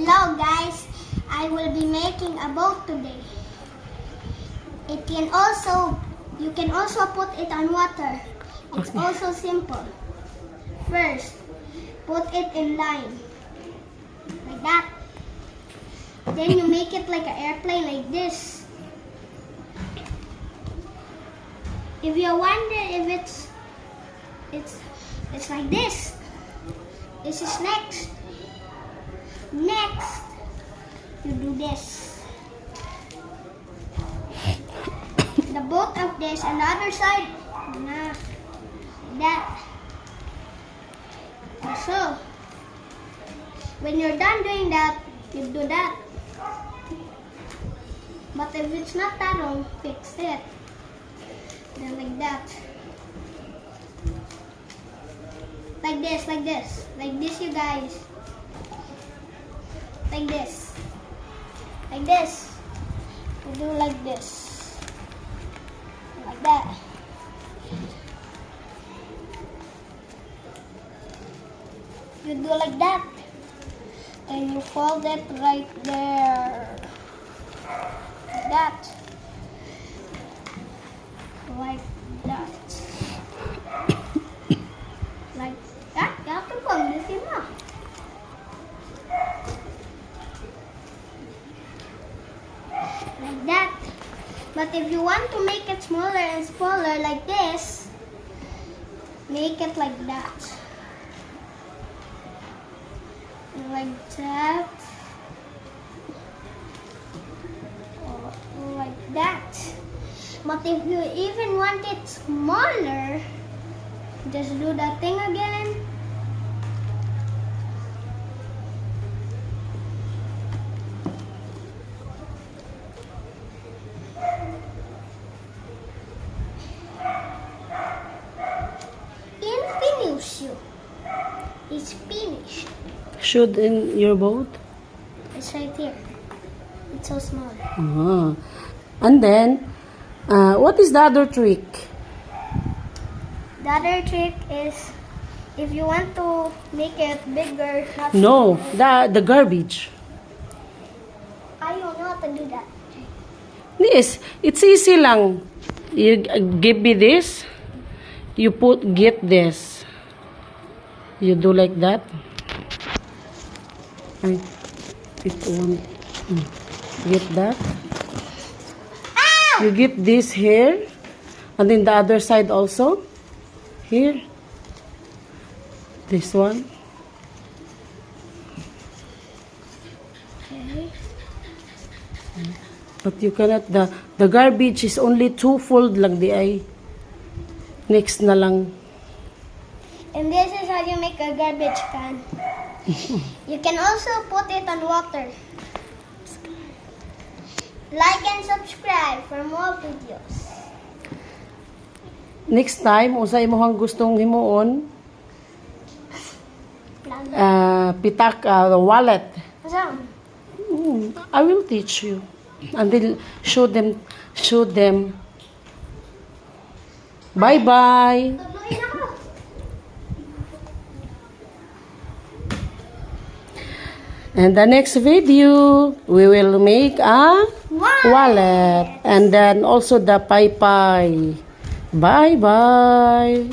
Hello guys, I will be making a boat today. You can also put it on water. It's also simple. First, put it in line, like that. Then you make it like an airplane like this. If you wonder if it's like this. This is next. Next, you do this. The both of this and the other side. Nah, that. So, when you're done doing that, you do that. But if it's not that, don't fix it. Then like that. Like this, like this. Like this, you guys. Like this. Like this. You do like this. Like that. You do like that. Then you fold it right there. Like that. Like that. Like that. Ganito po. Bilisin mo. Like that. But if you want to make it smaller and smaller like this, make it like that. Like that. Or like that. But if you even want it smaller, just do that thing again. It's finished. Shoot in your boat? It's right here. It's so small. And then, what is the other trick? The other trick is if you want to make it bigger. No, the garbage. I don't know how to do that. Yes, it's easy lang. You give me this. You get this. You do like that. I it one. Get that. Ow! You get this here, and then the other side also. Here. This one. Okay. But you cannot. The garbage is only 2 fold lang di ay. Next na lang. And this is how you make a garbage can. You can also put it on water. Like and subscribe for more videos. Next time, usay mo hang gustong himuon, pitak, wallet. So, I will teach you. And then show them. Bye-bye. tuloy na ako. And the next video, we will make a wallet. And then also the pie. Bye-bye.